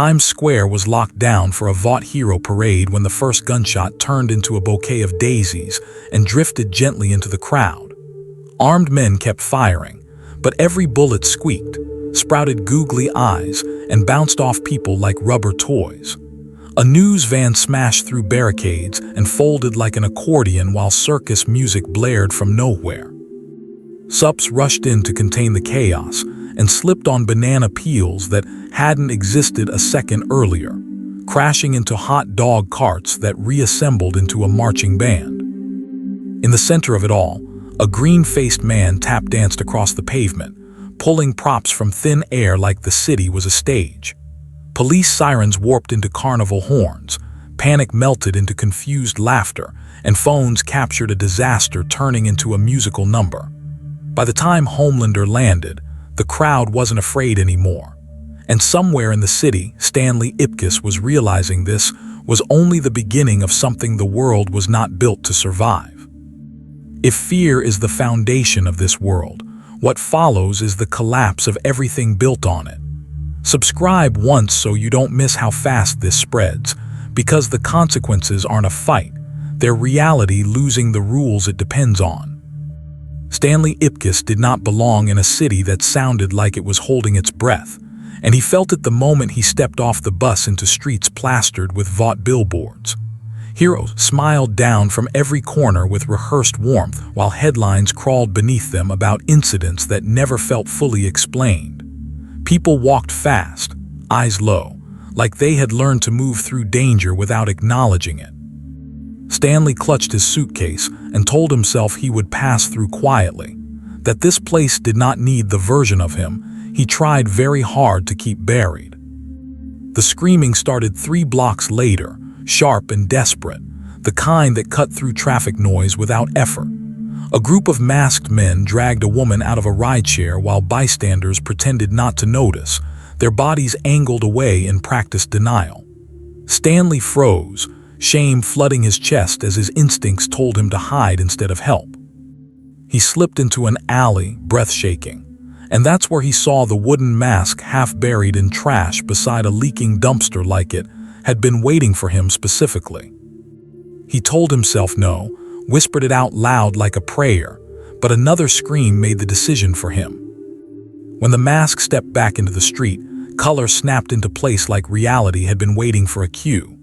Times Square was locked down for a Vought hero parade when the first gunshot turned into a bouquet of daisies and drifted gently into the crowd. Armed men kept firing, but every bullet squeaked, sprouted googly eyes, and bounced off people like rubber toys. A news van smashed through barricades and folded like an accordion while circus music blared from nowhere. Sups rushed in to contain the chaos and slipped on banana peels that hadn't existed a second earlier, crashing into hot dog carts that reassembled into a marching band. In the center of it all, a green-faced man tap-danced across the pavement, pulling props from thin air like the city was a stage. Police sirens warped into carnival horns, panic melted into confused laughter, and phones captured a disaster turning into a musical number. By the time Homelander landed, the crowd wasn't afraid anymore. And somewhere in the city, Stanley Ipkiss was realizing this was only the beginning of something the world was not built to survive. If fear is the foundation of this world, what follows is the collapse of everything built on it. Subscribe once so you don't miss how fast this spreads, because the consequences aren't a fight, they're reality losing the rules it depends on. Stanley Ipkiss did not belong in a city that sounded like it was holding its breath, and he felt it the moment he stepped off the bus into streets plastered with Vought billboards. Heroes smiled down from every corner with rehearsed warmth, while headlines crawled beneath them about incidents that never felt fully explained. People walked fast, eyes low, like they had learned to move through danger without acknowledging it. Stanley clutched his suitcase and told himself he would pass through quietly, that this place did not need the version of him he tried very hard to keep buried. The screaming started 3 blocks later, sharp and desperate, the kind that cut through traffic noise without effort. A group of masked men dragged a woman out of a rideshare while bystanders pretended not to notice, their bodies angled away in practiced denial. Stanley froze, shame flooding his chest as his instincts told him to hide instead of help. He slipped into an alley, breath shaking, and that's where he saw the wooden mask half buried in trash beside a leaking dumpster like it had been waiting for him specifically. He told himself no, whispered it out loud like a prayer, but another scream made the decision for him. When the mask stepped back into the street, color snapped into place like reality had been waiting for a cue.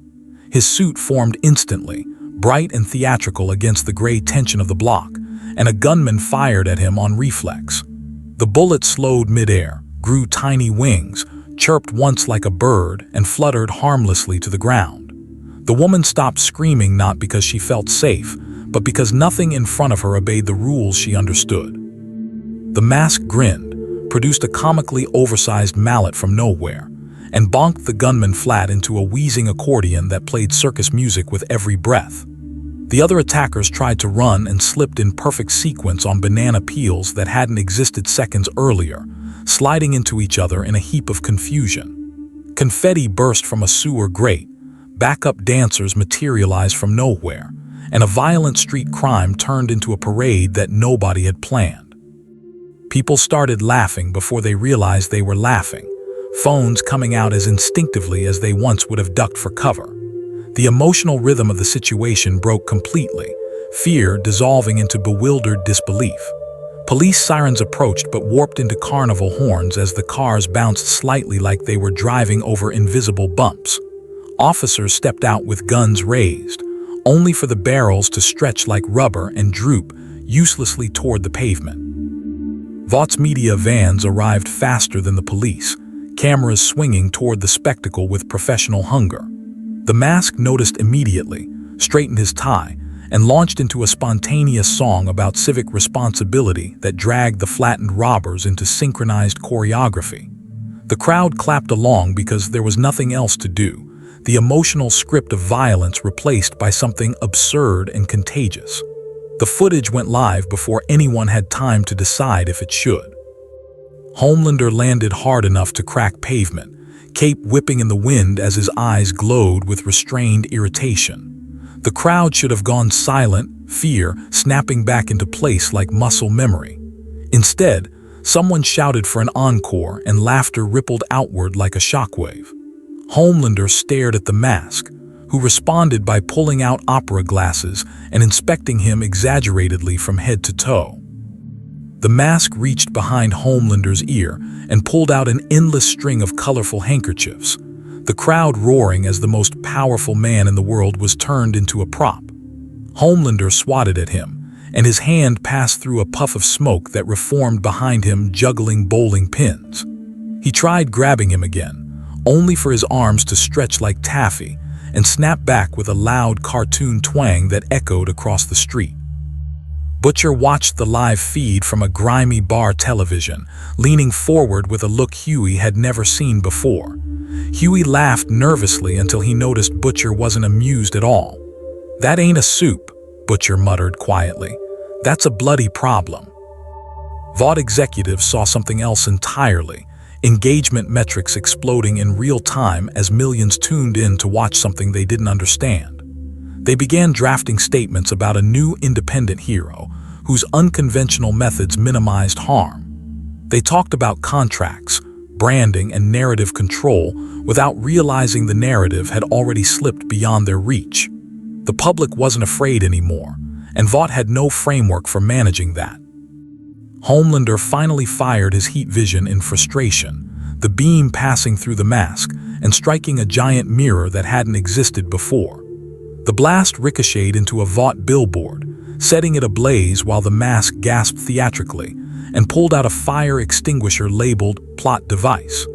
His suit formed instantly, bright and theatrical against the gray tension of the block, and a gunman fired at him on reflex. The bullet slowed midair, grew tiny wings, chirped once like a bird, and fluttered harmlessly to the ground. The woman stopped screaming not because she felt safe, but because nothing in front of her obeyed the rules she understood. The mask grinned, produced a comically oversized mallet from nowhere, and bonked the gunman flat into a wheezing accordion that played circus music with every breath. The other attackers tried to run and slipped in perfect sequence on banana peels that hadn't existed seconds earlier, sliding into each other in a heap of confusion. Confetti burst from a sewer grate, backup dancers materialized from nowhere, and a violent street crime turned into a parade that nobody had planned. People started laughing before they realized they were laughing, phones coming out as instinctively as they once would have ducked for cover. The emotional rhythm of the situation broke completely, fear dissolving into bewildered disbelief. Police sirens approached but warped into carnival horns as the cars bounced slightly like they were driving over invisible bumps. Officers stepped out with guns raised, only for the barrels to stretch like rubber and droop uselessly toward the pavement. Vought's media vans arrived faster than the police, cameras swinging toward the spectacle with professional hunger. The mask noticed immediately, straightened his tie, and launched into a spontaneous song about civic responsibility that dragged the flattened robbers into synchronized choreography. The crowd clapped along because there was nothing else to do, the emotional script of violence replaced by something absurd and contagious. The footage went live before anyone had time to decide if it should. Homelander landed hard enough to crack pavement, cape whipping in the wind as his eyes glowed with restrained irritation. The crowd should have gone silent, fear snapping back into place like muscle memory. Instead, someone shouted for an encore and laughter rippled outward like a shockwave. Homelander stared at the mask, who responded by pulling out opera glasses and inspecting him exaggeratedly from head to toe. The mask reached behind Homelander's ear and pulled out an endless string of colorful handkerchiefs, the crowd roaring as the most powerful man in the world was turned into a prop. Homelander swatted at him, and his hand passed through a puff of smoke that reformed behind him, juggling bowling pins. He tried grabbing him again, only for his arms to stretch like taffy and snap back with a loud cartoon twang that echoed across the street. Butcher watched the live feed from a grimy bar television, leaning forward with a look Huey had never seen before. Huey laughed nervously until he noticed Butcher wasn't amused at all. "That ain't a soup," Butcher muttered quietly. "That's a bloody problem." Vought executives saw something else entirely, engagement metrics exploding in real time as millions tuned in to watch something they didn't understand. They began drafting statements about a new independent hero whose unconventional methods minimized harm. They talked about contracts, branding, and narrative control without realizing the narrative had already slipped beyond their reach. The public wasn't afraid anymore, and Vought had no framework for managing that. Homelander finally fired his heat vision in frustration, the beam passing through the mask and striking a giant mirror that hadn't existed before. The blast ricocheted into a Vought billboard, setting it ablaze while the mask gasped theatrically and pulled out a fire extinguisher labeled "plot device."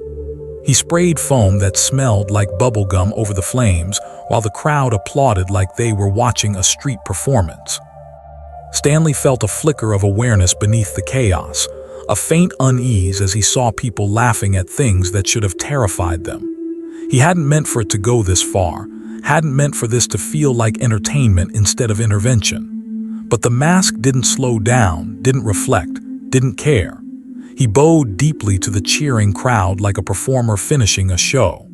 He sprayed foam that smelled like bubblegum over the flames while the crowd applauded like they were watching a street performance. Stanley felt a flicker of awareness beneath the chaos, a faint unease as he saw people laughing at things that should have terrified them. He hadn't meant for it to go this far, hadn't meant for this to feel like entertainment instead of intervention. But the mask didn't slow down, didn't reflect, didn't care. He bowed deeply to the cheering crowd like a performer finishing a show.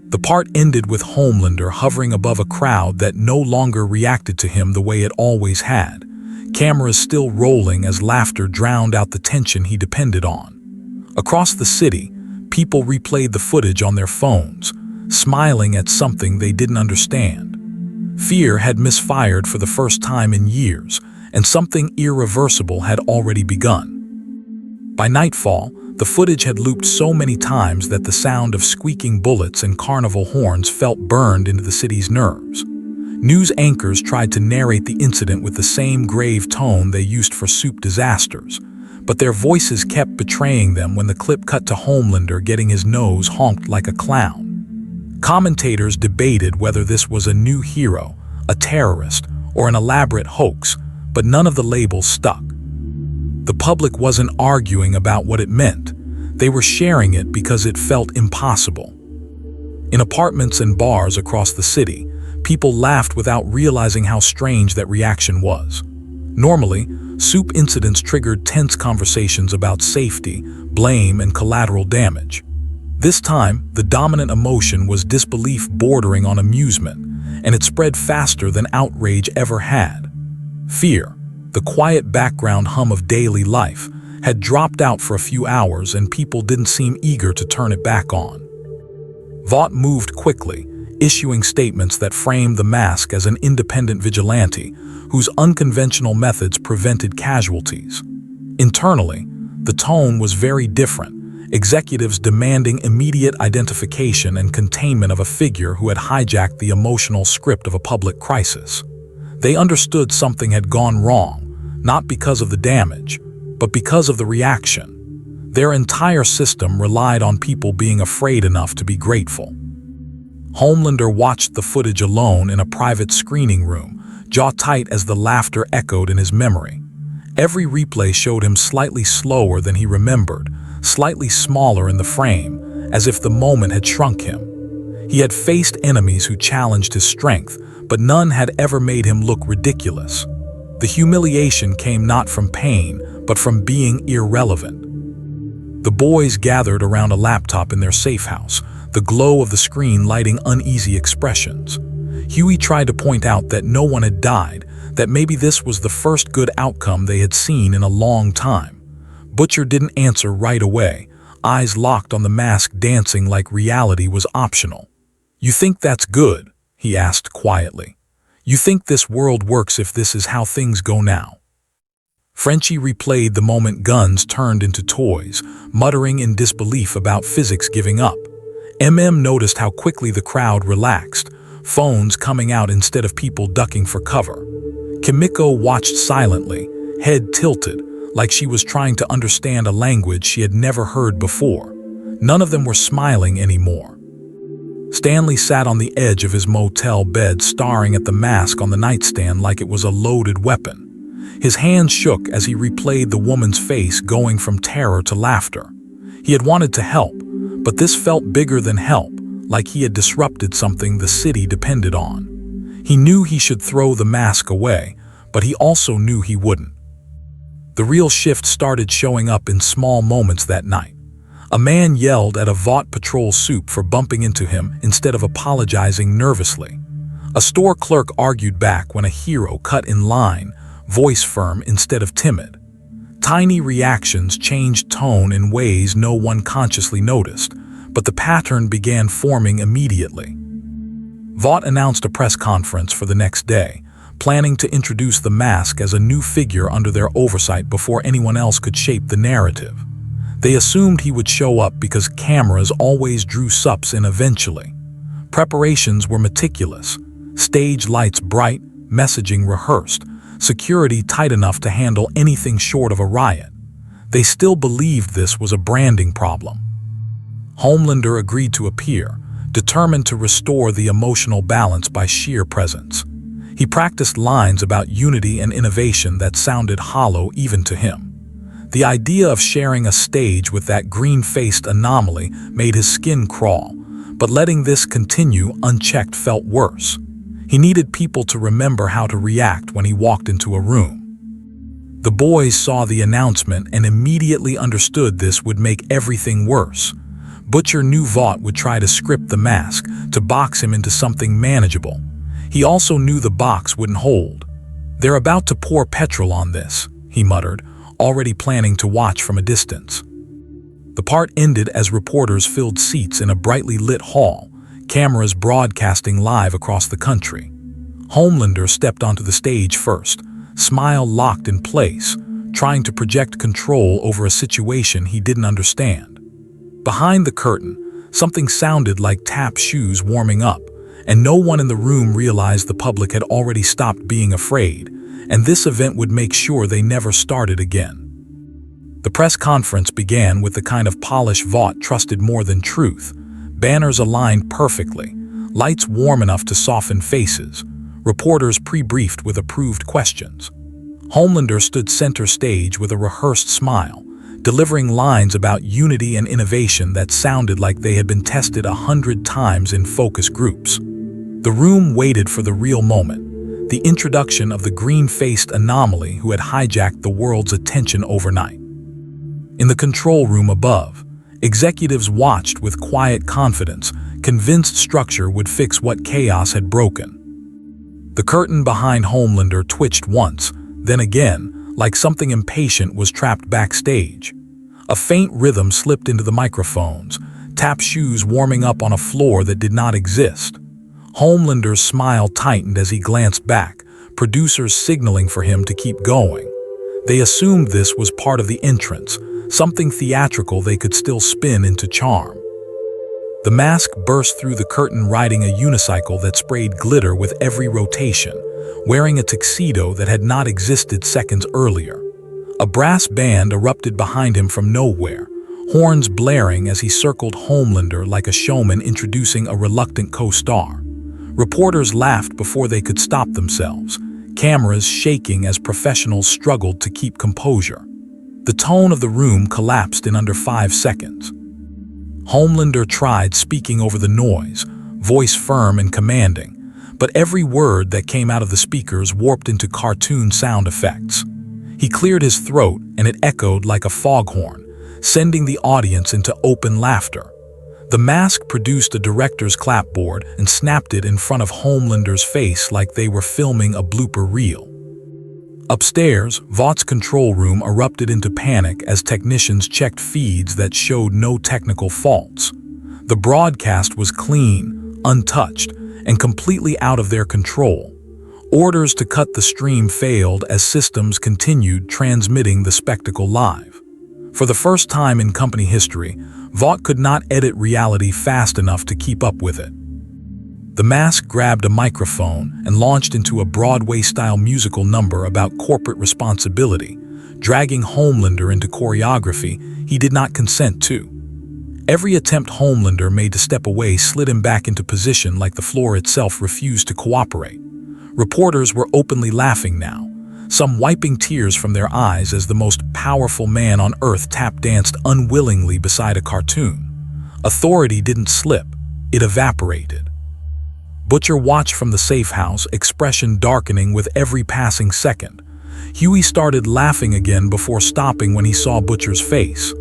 The part ended with Homelander hovering above a crowd that no longer reacted to him the way it always had, cameras still rolling as laughter drowned out the tension he depended on. Across the city, people replayed the footage on their phones, smiling at something they didn't understand. Fear had misfired for the first time in years, and something irreversible had already begun. By nightfall, the footage had looped so many times that the sound of squeaking bullets and carnival horns felt burned into the city's nerves. News anchors tried to narrate the incident with the same grave tone they used for soup disasters, but their voices kept betraying them when the clip cut to Homelander getting his nose honked like a clown. Commentators debated whether this was a new hero, a terrorist, or an elaborate hoax, but none of the labels stuck. The public wasn't arguing about what it meant. They were sharing it because it felt impossible. In apartments and bars across the city, people laughed without realizing how strange that reaction was. Normally, soup incidents triggered tense conversations about safety, blame, and collateral damage. This time, the dominant emotion was disbelief bordering on amusement, and it spread faster than outrage ever had. Fear, the quiet background hum of daily life, had dropped out for a few hours and people didn't seem eager to turn it back on. Vought moved quickly, issuing statements that framed the mask as an independent vigilante whose unconventional methods prevented casualties. Internally, the tone was very different, executives demanding immediate identification and containment of a figure who had hijacked the emotional script of a public crisis. They understood something had gone wrong, not because of the damage, but because of the reaction. Their entire system relied on people being afraid enough to be grateful. Homelander watched the footage alone in a private screening room, jaw tight as the laughter echoed in his memory. Every replay showed him slightly slower than he remembered, slightly smaller in the frame, as if the moment had shrunk him. He had faced enemies who challenged his strength, but none had ever made him look ridiculous. The humiliation came not from pain, but from being irrelevant. The boys gathered around a laptop in their safe house, the glow of the screen lighting uneasy expressions. Huey tried to point out that no one had died, that maybe this was the first good outcome they had seen in a long time. Butcher didn't answer right away, eyes locked on the mask dancing like reality was optional. "You think that's good?" he asked quietly. "You think this world works if this is how things go now?" Frenchie replayed the moment guns turned into toys, muttering in disbelief about physics giving up. Noticed how quickly the crowd relaxed, phones coming out instead of people ducking for cover. Kimiko watched silently, head tilted, like she was trying to understand a language she had never heard before. None of them were smiling anymore. Stanley sat on the edge of his motel bed, staring at the mask on the nightstand like it was a loaded weapon. His hands shook as he replayed the woman's face, going from terror to laughter. He had wanted to help, but this felt bigger than help, like he had disrupted something the city depended on. He knew he should throw the mask away, but he also knew he wouldn't. The real shift started showing up in small moments that night. A man yelled at a Vought patrol soup for bumping into him instead of apologizing nervously. A store clerk argued back when a hero cut in line, voice firm instead of timid. Tiny reactions changed tone in ways no one consciously noticed, but the pattern began forming immediately. Vought announced a press conference for the next day, planning to introduce the mask as a new figure under their oversight before anyone else could shape the narrative. They assumed he would show up because cameras always drew sups in eventually. Preparations were meticulous, stage lights bright, messaging rehearsed, security tight enough to handle anything short of a riot. They still believed this was a branding problem. Homelander agreed to appear, determined to restore the emotional balance by sheer presence. He practiced lines about unity and innovation that sounded hollow even to him. The idea of sharing a stage with that green-faced anomaly made his skin crawl, but letting this continue unchecked felt worse. He needed people to remember how to react when he walked into a room. The boys saw the announcement and immediately understood this would make everything worse. Butcher knew Vought would try to script the mask to box him into something manageable. He also knew the box wouldn't hold. "They're about to pour petrol on this," he muttered, already planning to watch from a distance. The part ended as reporters filled seats in a brightly lit hall, cameras broadcasting live across the country. Homelander stepped onto the stage first, smile locked in place, trying to project control over a situation he didn't understand. Behind the curtain, something sounded like tap shoes warming up, and no one in the room realized the public had already stopped being afraid, and this event would make sure they never started again. The press conference began with the kind of polish Vought trusted more than truth. Banners aligned perfectly, lights warm enough to soften faces, reporters pre-briefed with approved questions. Homelander stood center stage with a rehearsed smile, delivering lines about unity and innovation that sounded like they had been tested 100 times in focus groups. The room waited for the real moment, the introduction of the green-faced anomaly who had hijacked the world's attention overnight. In the control room above, executives watched with quiet confidence, convinced structure would fix what chaos had broken. The curtain behind Homelander twitched once, then again, like something impatient was trapped backstage. A faint rhythm slipped into the microphones, tap shoes warming up on a floor that did not exist. Homelander's smile tightened as he glanced back, producers signaling for him to keep going. They assumed this was part of the entrance, something theatrical they could still spin into charm. The mask burst through the curtain riding a unicycle that sprayed glitter with every rotation, wearing a tuxedo that had not existed seconds earlier. A brass band erupted behind him from nowhere, horns blaring as he circled Homelander like a showman introducing a reluctant co-star. Reporters laughed before they could stop themselves, cameras shaking as professionals struggled to keep composure. The tone of the room collapsed in under 5 seconds. Homelander tried speaking over the noise, voice firm and commanding, but every word that came out of the speakers warped into cartoon sound effects. He cleared his throat and it echoed like a foghorn, sending the audience into open laughter. The mask produced a director's clapboard and snapped it in front of Homelander's face like they were filming a blooper reel. Upstairs, Vought's control room erupted into panic as technicians checked feeds that showed no technical faults. The broadcast was clean, untouched, and completely out of their control. Orders to cut the stream failed as systems continued transmitting the spectacle live. For the first time in company history, Vought could not edit reality fast enough to keep up with it. The Mask grabbed a microphone and launched into a Broadway-style musical number about corporate responsibility, dragging Homelander into choreography he did not consent to. Every attempt Homelander made to step away slid him back into position like the floor itself refused to cooperate. Reporters were openly laughing now, some wiping tears from their eyes as the most powerful man on Earth tap-danced unwillingly beside a cartoon. Authority didn't slip, it evaporated. Butcher watched from the safe house, expression darkening with every passing second. Huey started laughing again before stopping when he saw Butcher's face.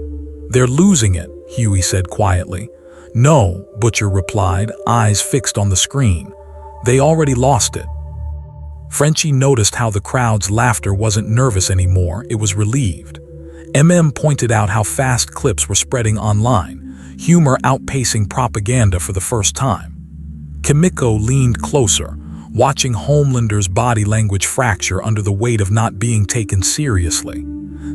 "They're losing it," Huey said quietly. "No," Butcher replied, eyes fixed on the screen. "They already lost it." Frenchie noticed how the crowd's laughter wasn't nervous anymore, it was relieved. MM pointed out how fast clips were spreading online, humor outpacing propaganda for the first time. Kimiko leaned closer, watching Homelander's body language fracture under the weight of not being taken seriously.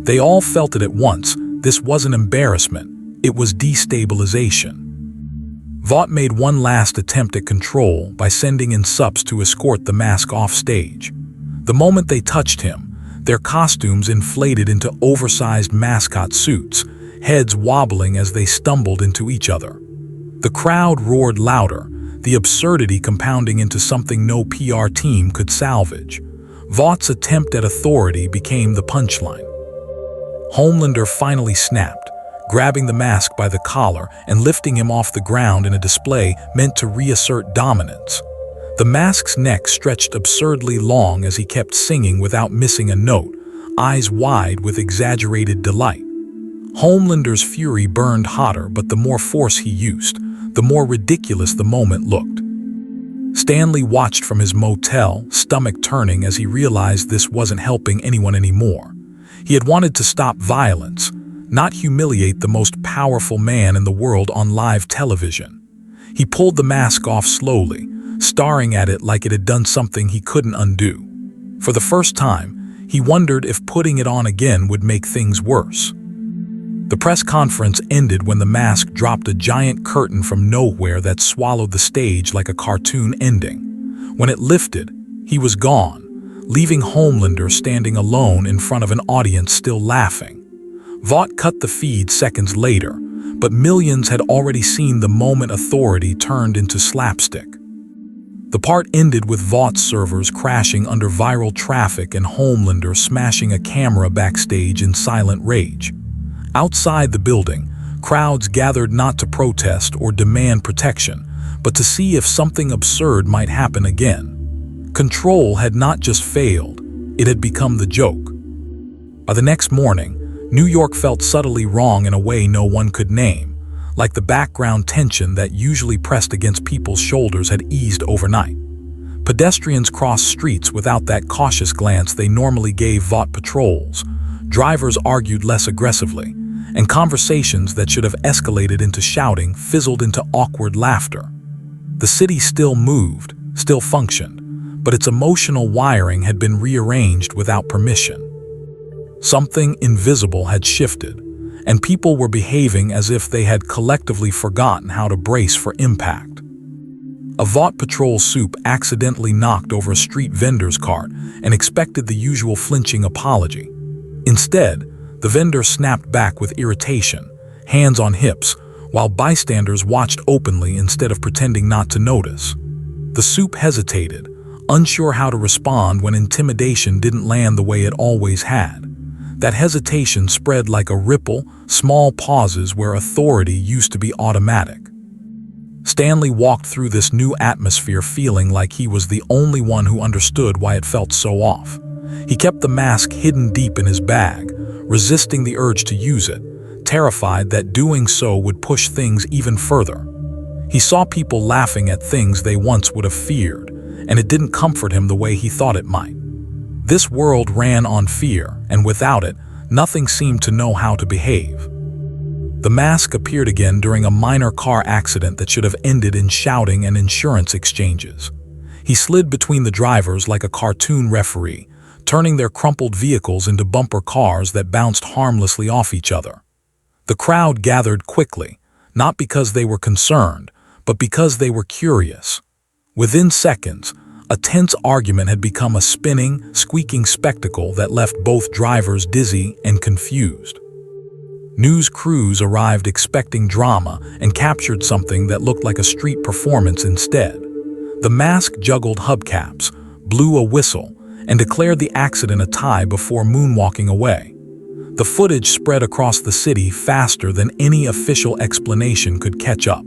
They all felt it at once. This wasn't embarrassment, it was destabilization. Vought made one last attempt at control by sending in subs to escort the Mask off stage. The moment they touched him, their costumes inflated into oversized mascot suits, heads wobbling as they stumbled into each other. The crowd roared louder, the absurdity compounding into something no PR team could salvage. Vought's attempt at authority became the punchline. Homelander finally snapped, grabbing the Mask by the collar and lifting him off the ground in a display meant to reassert dominance. The Mask's neck stretched absurdly long as he kept singing without missing a note, eyes wide with exaggerated delight. Homelander's fury burned hotter, but the more force he used, the more ridiculous the moment looked. Stanley watched from his motel, stomach turning as he realized this wasn't helping anyone anymore. He had wanted to stop violence, not humiliate the most powerful man in the world on live television. He pulled the Mask off slowly, staring at it like it had done something he couldn't undo. For the first time, he wondered if putting it on again would make things worse. The press conference ended when the Mask dropped a giant curtain from nowhere that swallowed the stage like a cartoon ending. When it lifted, he was gone, leaving Homelander standing alone in front of an audience still laughing. Vought cut the feed seconds later, but millions had already seen the moment authority turned into slapstick. The part ended with Vought's servers crashing under viral traffic and Homelander smashing a camera backstage in silent rage. Outside the building, crowds gathered not to protest or demand protection, but to see if something absurd might happen again. Control had not just failed, it had become the joke. By the next morning, New York felt subtly wrong in a way no one could name, like the background tension that usually pressed against people's shoulders had eased overnight. Pedestrians crossed streets without that cautious glance they normally gave Vought patrols. Drivers argued less aggressively, and conversations that should have escalated into shouting fizzled into awkward laughter. The city still moved, still functioned, but its emotional wiring had been rearranged without permission. Something invisible had shifted, and people were behaving as if they had collectively forgotten how to brace for impact. A Vought patrol soup accidentally knocked over a street vendor's cart and expected the usual flinching apology. Instead, the vendor snapped back with irritation, hands on hips, while bystanders watched openly instead of pretending not to notice. The soup hesitated, unsure how to respond when intimidation didn't land the way it always had. That hesitation spread like a ripple, small pauses where authority used to be automatic. Stanley walked through this new atmosphere feeling like he was the only one who understood why it felt so off. He kept the Mask hidden deep in his bag, resisting the urge to use it, terrified that doing so would push things even further. He saw people laughing at things they once would have feared, and it didn't comfort him the way he thought it might. This world ran on fear, and without it, nothing seemed to know how to behave. The mask appeared again during a minor car accident that should have ended in shouting and insurance exchanges. He slid between the drivers like a cartoon referee, turning their crumpled vehicles into bumper cars that bounced harmlessly off each other. The crowd gathered quickly, not because they were concerned, but because they were curious. Within seconds, a tense argument had become a spinning, squeaking spectacle that left both drivers dizzy and confused. News crews arrived expecting drama and captured something that looked like a street performance instead. The mask juggled hubcaps, blew a whistle, and declared the accident a tie before moonwalking away. The footage spread across the city faster than any official explanation could catch up.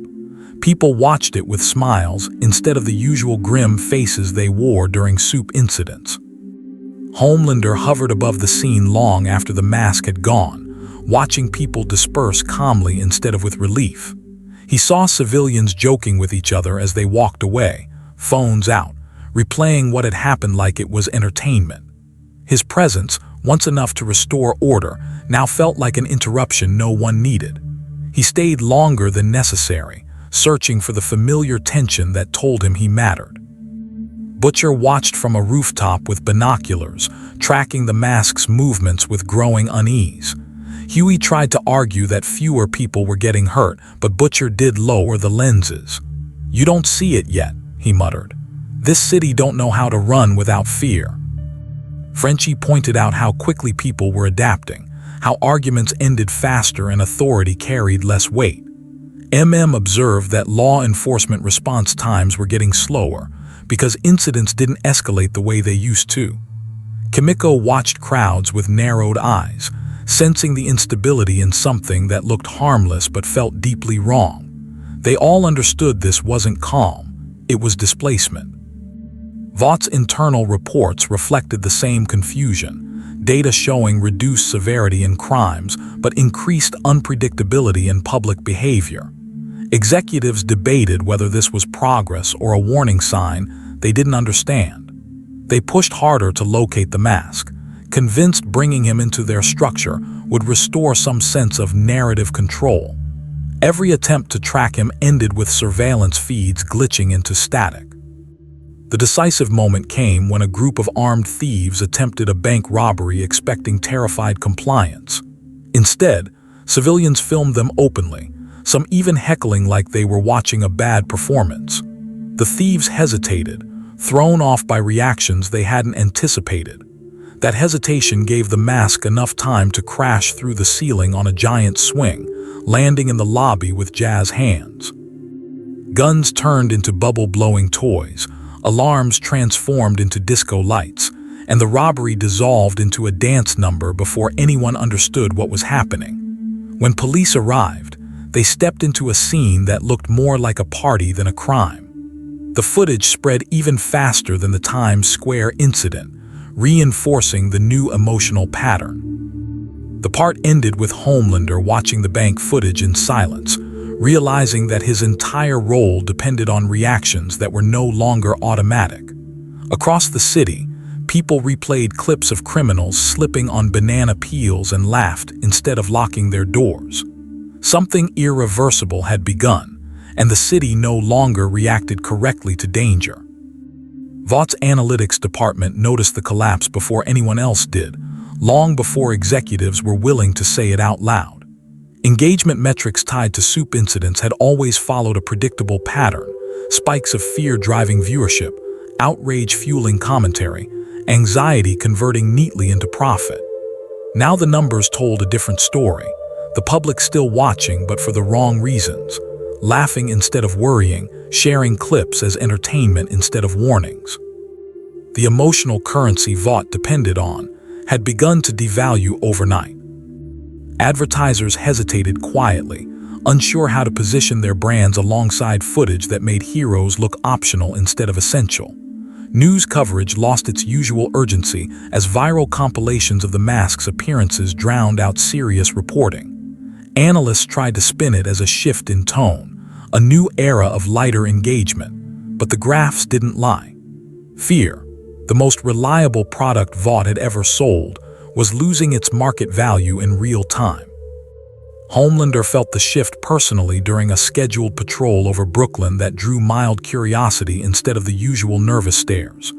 People watched it with smiles instead of the usual grim faces they wore during soup incidents. Homelander hovered above the scene long after the mask had gone, watching people disperse calmly instead of with relief. He saw civilians joking with each other as they walked away, phones out, replaying what had happened like it was entertainment. His presence, once enough to restore order, now felt like an interruption no one needed. He stayed longer than necessary, searching for the familiar tension that told him he mattered. Butcher watched from a rooftop with binoculars, tracking the mask's movements with growing unease. Huey tried to argue that fewer people were getting hurt, but Butcher did lower the lenses. "You don't see it yet," he muttered. "This city don't know how to run without fear." Frenchie pointed out how quickly people were adapting, how arguments ended faster and authority carried less weight. Observed that law enforcement response times were getting slower because incidents didn't escalate the way they used to. Kimiko watched crowds with narrowed eyes, sensing the instability in something that looked harmless but felt deeply wrong. They all understood this wasn't calm, it was displacement. Vought's internal reports reflected the same confusion, data showing reduced severity in crimes but increased unpredictability in public behavior. Executives debated whether this was progress or a warning sign they didn't understand. They pushed harder to locate the mask, convinced bringing him into their structure would restore some sense of narrative control. Every attempt to track him ended with surveillance feeds glitching into static. The decisive moment came when a group of armed thieves attempted a bank robbery expecting terrified compliance. Instead, civilians filmed them openly, some even heckling like they were watching a bad performance. The thieves hesitated, thrown off by reactions they hadn't anticipated. That hesitation gave the mask enough time to crash through the ceiling on a giant swing, landing in the lobby with jazz hands. Guns turned into bubble-blowing toys, alarms transformed into disco lights, and the robbery dissolved into a dance number before anyone understood what was happening. When police arrived, they stepped into a scene that looked more like a party than a crime. The footage spread even faster than the Times Square incident, reinforcing the new emotional pattern. The part ended with Homelander watching the bank footage in silence, realizing that his entire role depended on reactions that were no longer automatic. Across the city, people replayed clips of criminals slipping on banana peels and laughed instead of locking their doors. Something irreversible had begun, and the city no longer reacted correctly to danger. Vought's analytics department noticed the collapse before anyone else did, long before executives were willing to say it out loud. Engagement metrics tied to soup incidents had always followed a predictable pattern: spikes of fear driving viewership, outrage fueling commentary, anxiety converting neatly into profit. Now the numbers told a different story. The public still watching, but for the wrong reasons. Laughing instead of worrying, sharing clips as entertainment instead of warnings. The emotional currency Vought depended on had begun to devalue overnight. Advertisers hesitated quietly, unsure how to position their brands alongside footage that made heroes look optional instead of essential. News coverage lost its usual urgency as viral compilations of the mask's appearances drowned out serious reporting. Analysts tried to spin it as a shift in tone, a new era of lighter engagement, but the graphs didn't lie. Fear, The most reliable product Vought had ever sold was losing its market value in real time. Homelander felt the shift personally during a scheduled patrol over Brooklyn that drew mild curiosity instead of the usual nervous stares.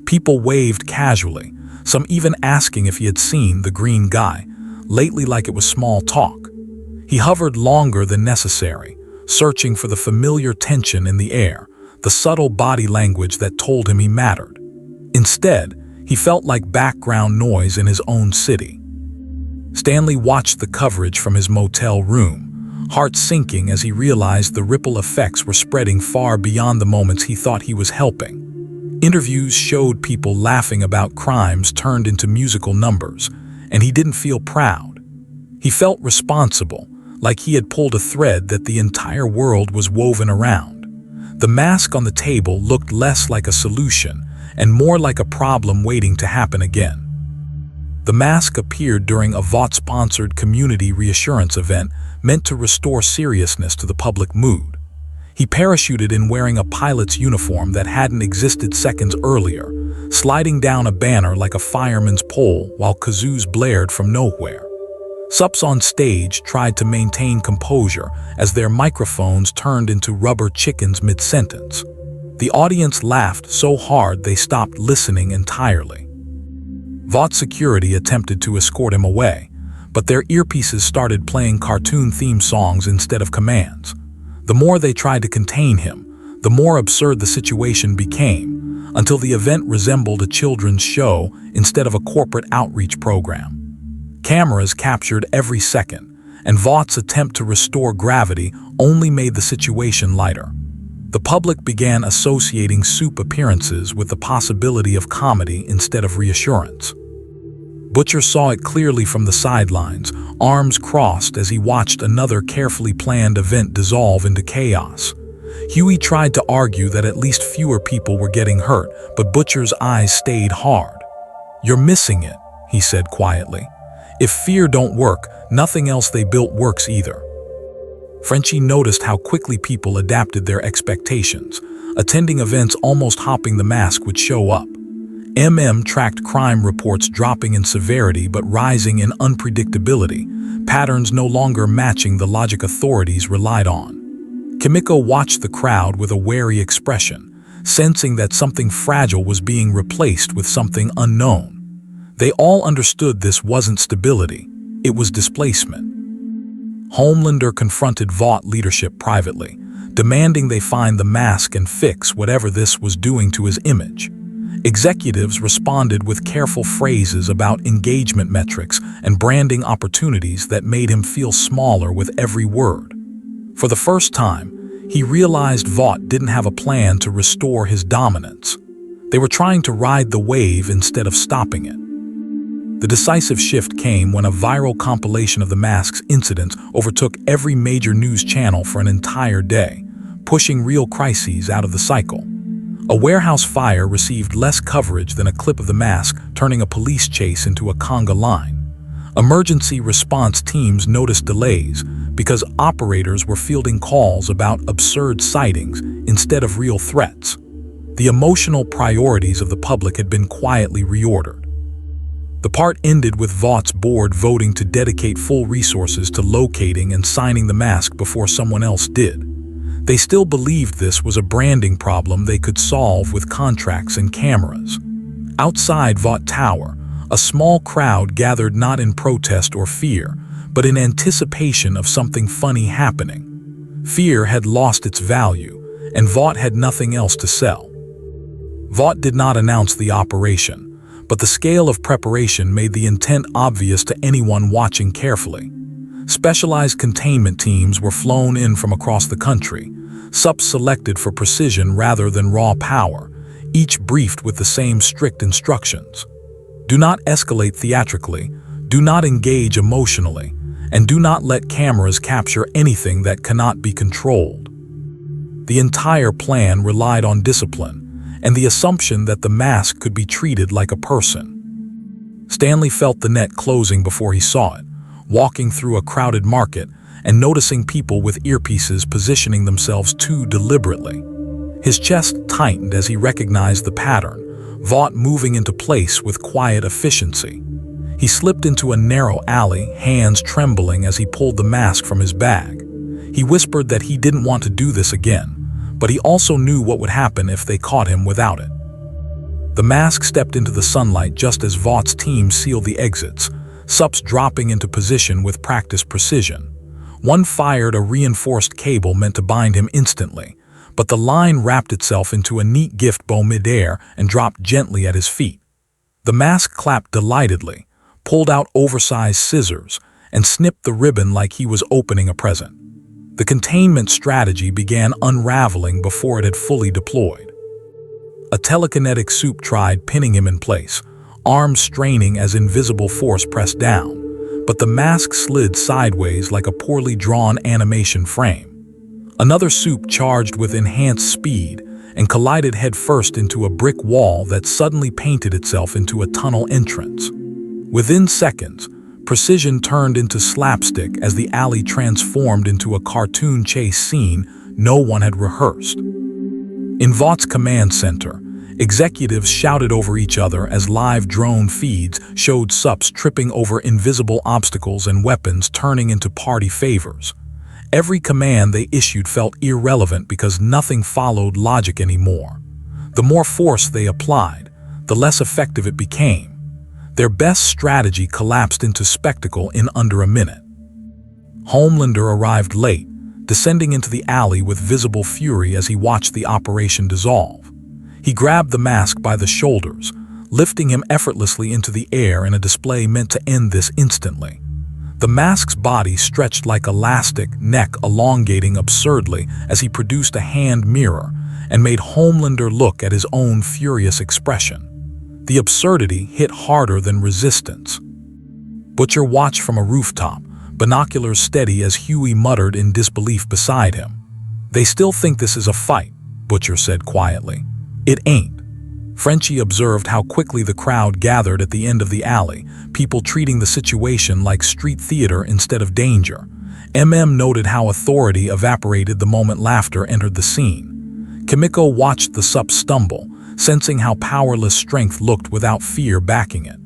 People waved casually, some even asking if he had seen the green guy, lately like it was small talk. He hovered longer than necessary, searching for the familiar tension in the air, the subtle body language that told him he mattered. Instead, he felt like background noise in his own city. Stanley watched the coverage from his motel room, heart sinking as he realized the ripple effects were spreading far beyond the moments he thought he was helping. Interviews showed people laughing about crimes turned into musical numbers, and he didn't feel proud. He felt responsible, like he had pulled a thread that the entire world was woven around. The mask on the table looked less like a solution and more like a problem waiting to happen again. The mask appeared during a Vought-sponsored community reassurance event meant to restore seriousness to the public mood. He parachuted in wearing a pilot's uniform that hadn't existed seconds earlier, sliding down a banner like a fireman's pole while kazoos blared from nowhere. Sups on stage tried to maintain composure as their microphones turned into rubber chickens mid-sentence. The audience laughed so hard they stopped listening entirely. Vought security attempted to escort him away, but their earpieces started playing cartoon theme songs instead of commands. The more they tried to contain him, the more absurd the situation became, until the event resembled a children's show instead of a corporate outreach program. Cameras captured every second, and Vought's attempt to restore gravity only made the situation lighter. The public began associating Soup appearances with the possibility of comedy instead of reassurance. Butcher saw it clearly from the sidelines, arms crossed as he watched another carefully planned event dissolve into chaos. Huey tried to argue that at least fewer people were getting hurt, but Butcher's eyes stayed hard. "You're missing it," he said quietly. "If fear don't work, nothing else they built works either." Frenchie noticed how quickly people adapted their expectations, attending events almost hoping the mask would show up. Tracked crime reports dropping in severity but rising in unpredictability, patterns no longer matching the logic authorities relied on. Kimiko watched the crowd with a wary expression, sensing that something fragile was being replaced with something unknown. They all understood this wasn't stability, it was displacement. Homelander confronted Vought leadership privately, demanding they find the mask and fix whatever this was doing to his image. Executives responded with careful phrases about engagement metrics and branding opportunities that made him feel smaller with every word. For the first time, he realized Vought didn't have a plan to restore his dominance. They were trying to ride the wave instead of stopping it. The decisive shift came when a viral compilation of the mask's incidents overtook every major news channel for an entire day, pushing real crises out of the cycle. A warehouse fire received less coverage than a clip of the mask turning a police chase into a conga line. Emergency response teams noticed delays because operators were fielding calls about absurd sightings instead of real threats. The emotional priorities of the public had been quietly reordered. The part ended with Vought's board voting to dedicate full resources to locating and signing the mask before someone else did. They still believed this was a branding problem they could solve with contracts and cameras. Outside Vought Tower, a small crowd gathered not in protest or fear, but in anticipation of something funny happening. Fear had lost its value, and Vought had nothing else to sell. Vought did not announce the operation, but the scale of preparation made the intent obvious to anyone watching carefully. Specialized containment teams were flown in from across the country, subs selected for precision rather than raw power, each briefed with the same strict instructions. Do not escalate theatrically, do not engage emotionally, and do not let cameras capture anything that cannot be controlled. The entire plan relied on discipline and the assumption that the mask could be treated like a person. Stanley felt the net closing before he saw it, walking through a crowded market and noticing people with earpieces positioning themselves too deliberately. His chest tightened as he recognized the pattern. Vought moving into place with quiet efficiency. He slipped into a narrow alley, hands trembling as he pulled the mask from his bag. He whispered that he didn't want to do this again, but he also knew what would happen if they caught him without it. The mask stepped into the sunlight just as Vought's team sealed the exits, Sups dropping into position with practiced precision. One fired a reinforced cable meant to bind him instantly, but the line wrapped itself into a neat gift bow midair and dropped gently at his feet. The mask clapped delightedly, pulled out oversized scissors, and snipped the ribbon like he was opening a present. The containment strategy began unraveling before it had fully deployed. A telekinetic soup tried pinning him in place, arms straining as invisible force pressed down, but the mask slid sideways like a poorly drawn animation frame. Another soup charged with enhanced speed and collided headfirst into a brick wall that suddenly painted itself into a tunnel entrance. Within seconds, precision turned into slapstick as the alley transformed into a cartoon chase scene no one had rehearsed. In Vought's command center, executives shouted over each other as live drone feeds showed Sups tripping over invisible obstacles and weapons turning into party favors. Every command they issued felt irrelevant because nothing followed logic anymore. The more force they applied, the less effective it became. Their best strategy collapsed into spectacle in under a minute. Homelander arrived late, descending into the alley with visible fury as he watched the operation dissolve. He grabbed the mask by the shoulders, lifting him effortlessly into the air in a display meant to end this instantly. The mask's body stretched like elastic, neck elongating absurdly as he produced a hand mirror and made Homelander look at his own furious expression. The absurdity hit harder than resistance. Butcher watched from a rooftop, binoculars steady as Huey muttered in disbelief beside him. "They still think this is a fight," Butcher said quietly. "It ain't." Frenchie observed how quickly the crowd gathered at the end of the alley, people treating the situation like street theater instead of danger. Noted how authority evaporated the moment laughter entered the scene. Kimiko watched the Sup stumble, sensing how powerless strength looked without fear backing it.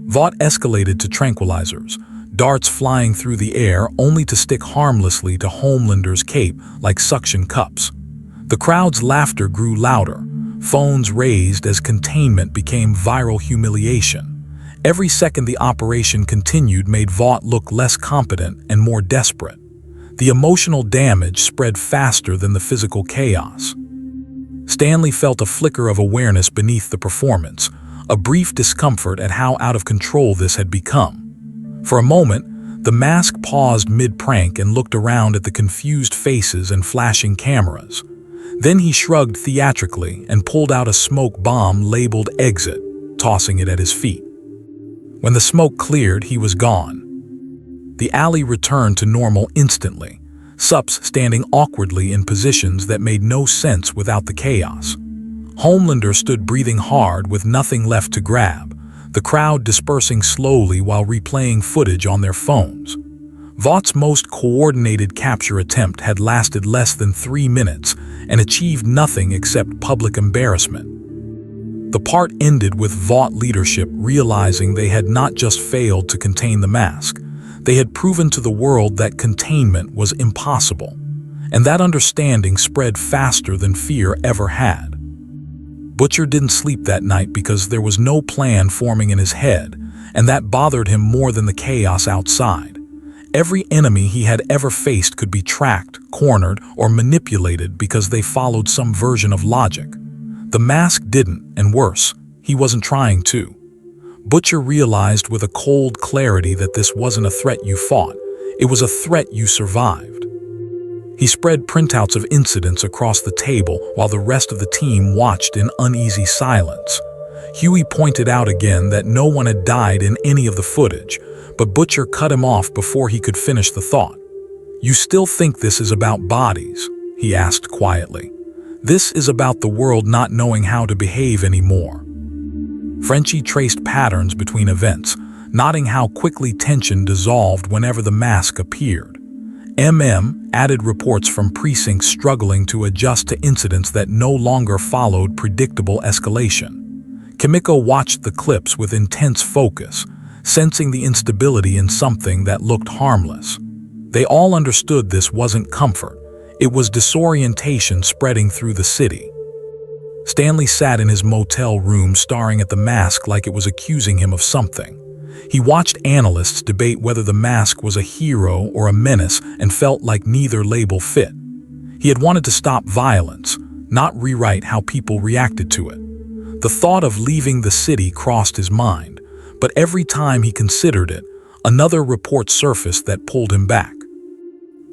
Vought escalated to tranquilizers, darts flying through the air only to stick harmlessly to Homelander's cape like suction cups. The crowd's laughter grew louder, phones raised as containment became viral humiliation. Every second the operation continued made Vought look less competent and more desperate. The emotional damage spread faster than the physical chaos. Stanley felt a flicker of awareness beneath the performance, a brief discomfort at how out of control this had become. For a moment, the mask paused mid-prank and looked around at the confused faces and flashing cameras. Then he shrugged theatrically and pulled out a smoke bomb labeled exit, tossing it at his feet. When the smoke cleared, he was gone. The alley returned to normal instantly, Sups standing awkwardly in positions that made no sense without the chaos. Homelander stood breathing hard with nothing left to grab, the crowd dispersing slowly while replaying footage on their phones. Vought's most coordinated capture attempt had lasted less than 3 minutes and achieved nothing except public embarrassment. The part ended with Vought leadership realizing they had not just failed to contain the mask, they had proven to the world that containment was impossible, and that understanding spread faster than fear ever had. Butcher didn't sleep that night because there was no plan forming in his head, and that bothered him more than the chaos outside. Every enemy he had ever faced could be tracked, cornered, or manipulated because they followed some version of logic. The mask didn't, and worse, he wasn't trying to. Butcher realized with a cold clarity that this wasn't a threat you fought, it was a threat you survived. He spread printouts of incidents across the table while the rest of the team watched in uneasy silence. Huey pointed out again that no one had died in any of the footage, but Butcher cut him off before he could finish the thought. "You still think this is about bodies?" he asked quietly. "This is about the world not knowing how to behave anymore." Frenchie traced patterns between events, noting how quickly tension dissolved whenever the mask appeared. Added reports from precincts struggling to adjust to incidents that no longer followed predictable escalation. Kimiko watched the clips with intense focus, sensing the instability in something that looked harmless. They all understood this wasn't comfort. It was disorientation spreading through the city. Stanley sat in his motel room staring at the mask like it was accusing him of something. He watched analysts debate whether the mask was a hero or a menace and felt like neither label fit. He had wanted to stop violence, not rewrite how people reacted to it. The thought of leaving the city crossed his mind, but every time he considered it, another report surfaced that pulled him back.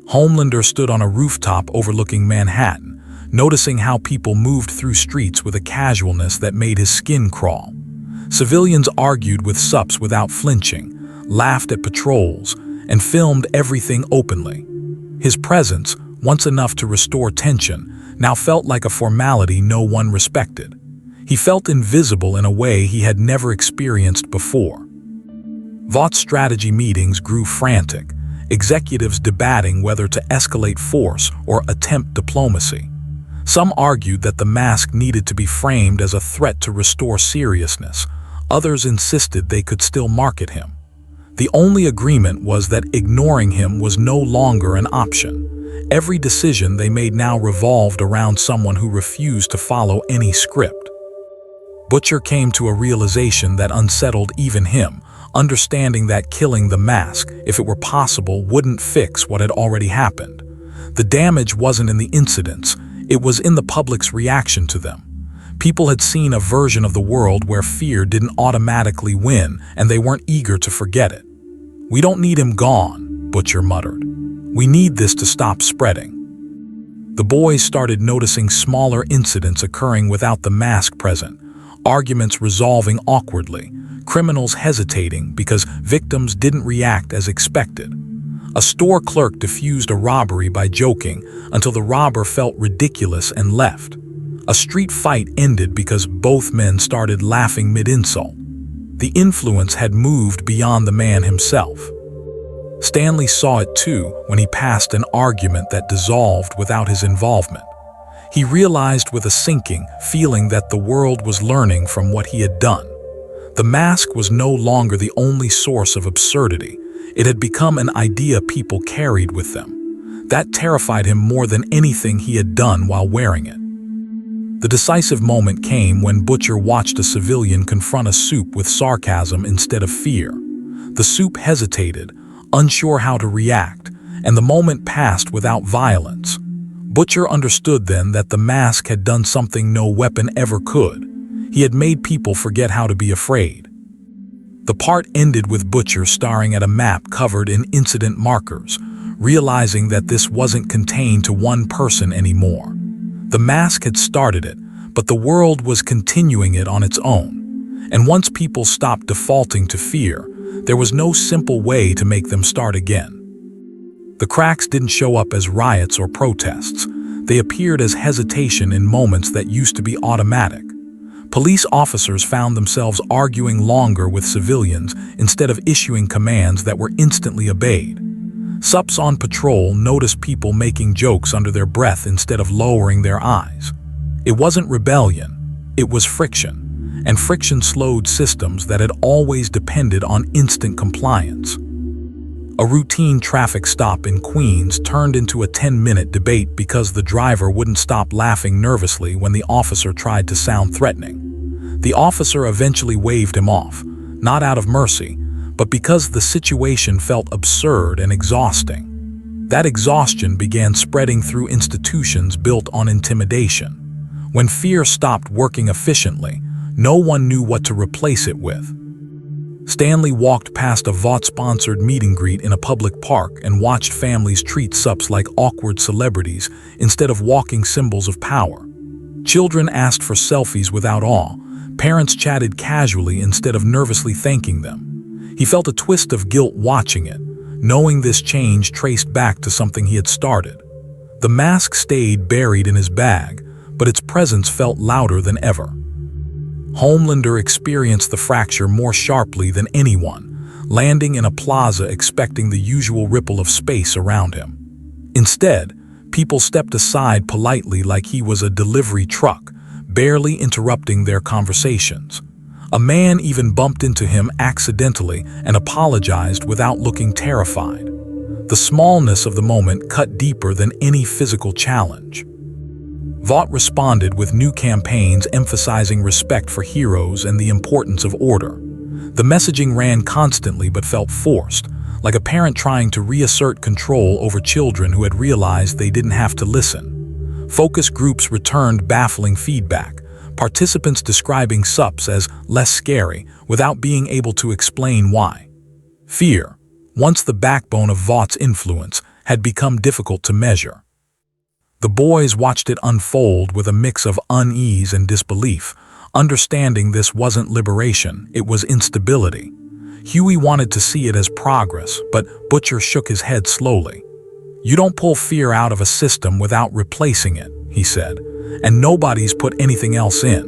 Homelander stood on a rooftop overlooking Manhattan, noticing how people moved through streets with a casualness that made his skin crawl. Civilians argued with SUPs without flinching, laughed at patrols, and filmed everything openly. His presence, once enough to restore tension, now felt like a formality no one respected. He felt invisible in a way he had never experienced before. Vought strategy meetings grew frantic, executives debating whether to escalate force or attempt diplomacy. Some argued that the mask needed to be framed as a threat to restore seriousness. Others insisted they could still market him. The only agreement was that ignoring him was no longer an option. Every decision they made now revolved around someone who refused to follow any script. Butcher came to a realization that unsettled even him, understanding that killing the mask, if it were possible, wouldn't fix what had already happened. The damage wasn't in the incidents, it was in the public's reaction to them. People had seen a version of the world where fear didn't automatically win, and they weren't eager to forget it. "We don't need him gone," Butcher muttered. "We need this to stop spreading." The boys started noticing smaller incidents occurring without the mask present, arguments resolving awkwardly, criminals hesitating because victims didn't react as expected. A store clerk diffused a robbery by joking until the robber felt ridiculous and left. A street fight ended because both men started laughing mid-insult. The influence had moved beyond the man himself. Stanley saw it too when he passed an argument that dissolved without his involvement. He realized with a sinking feeling that the world was learning from what he had done. The mask was no longer the only source of absurdity. It had become an idea people carried with them. That terrified him more than anything he had done while wearing it. The decisive moment came when Butcher watched a civilian confront a supe with sarcasm instead of fear. The supe hesitated, unsure how to react, and the moment passed without violence. Butcher understood then that the mask had done something no weapon ever could. He had made people forget how to be afraid. The part ended with Butcher staring at a map covered in incident markers, realizing that this wasn't contained to one person anymore. The mask had started it, but the world was continuing it on its own. And once people stopped defaulting to fear, there was no simple way to make them start again. The cracks didn't show up as riots or protests. They appeared as hesitation in moments that used to be automatic. Police officers found themselves arguing longer with civilians instead of issuing commands that were instantly obeyed. SUPs on patrol noticed people making jokes under their breath instead of lowering their eyes. It wasn't rebellion, it was friction, and friction slowed systems that had always depended on instant compliance. A routine traffic stop in Queens turned into a 10-minute debate because the driver wouldn't stop laughing nervously when the officer tried to sound threatening. The officer eventually waved him off, not out of mercy, but because the situation felt absurd and exhausting. That exhaustion began spreading through institutions built on intimidation. When fear stopped working efficiently, no one knew what to replace it with. Stanley walked past a Vought-sponsored meet and greet in a public park and watched families treat SUPs like awkward celebrities instead of walking symbols of power. Children asked for selfies without awe. Parents chatted casually instead of nervously thanking them. He felt a twist of guilt watching it, knowing this change traced back to something he had started. The mask stayed buried in his bag, but its presence felt louder than ever. Homelander experienced the fracture more sharply than anyone, landing in a plaza expecting the usual ripple of space around him. Instead, people stepped aside politely like he was a delivery truck, barely interrupting their conversations. A man even bumped into him accidentally and apologized without looking terrified. The smallness of the moment cut deeper than any physical challenge. Vought responded with new campaigns emphasizing respect for heroes and the importance of order. The messaging ran constantly but felt forced, like a parent trying to reassert control over children who had realized they didn't have to listen. Focus groups returned baffling feedback, participants describing SUPs as less scary without being able to explain why. Fear, once the backbone of Vaught's influence, had become difficult to measure. The boys watched it unfold with a mix of unease and disbelief, understanding this wasn't liberation, it was instability. Huey wanted to see it as progress, but Butcher shook his head slowly. "You don't pull fear out of a system without replacing it," he said, "and nobody's put anything else in."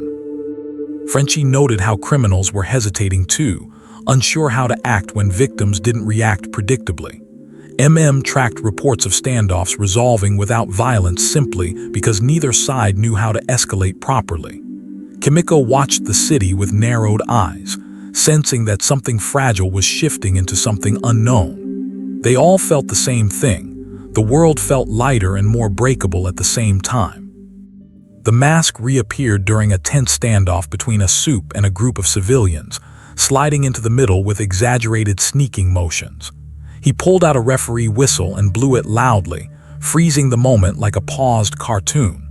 Frenchie noted how criminals were hesitating too, unsure how to act when victims didn't react predictably. Tracked reports of standoffs resolving without violence simply because neither side knew how to escalate properly. Kimiko watched the city with narrowed eyes, sensing that something fragile was shifting into something unknown. They all felt the same thing. The world felt lighter and more breakable at the same time. The mask reappeared during a tense standoff between a soup and a group of civilians, sliding into the middle with exaggerated sneaking motions. He pulled out a referee whistle and blew it loudly, freezing the moment like a paused cartoon.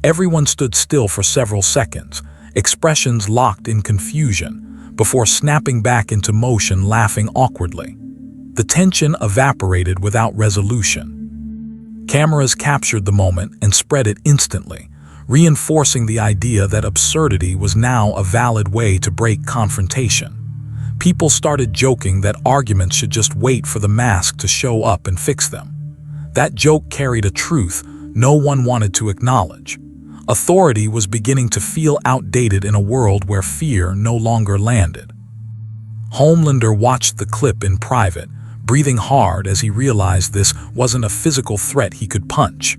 Everyone stood still for several seconds, expressions locked in confusion, before snapping back into motion, laughing awkwardly. The tension evaporated without resolution. Cameras captured the moment and spread it instantly, reinforcing the idea that absurdity was now a valid way to break confrontation. People started joking that arguments should just wait for the mask to show up and fix them. That joke carried a truth no one wanted to acknowledge. Authority was beginning to feel outdated in a world where fear no longer landed. Homelander watched the clip in private, breathing hard as he realized this wasn't a physical threat he could punch.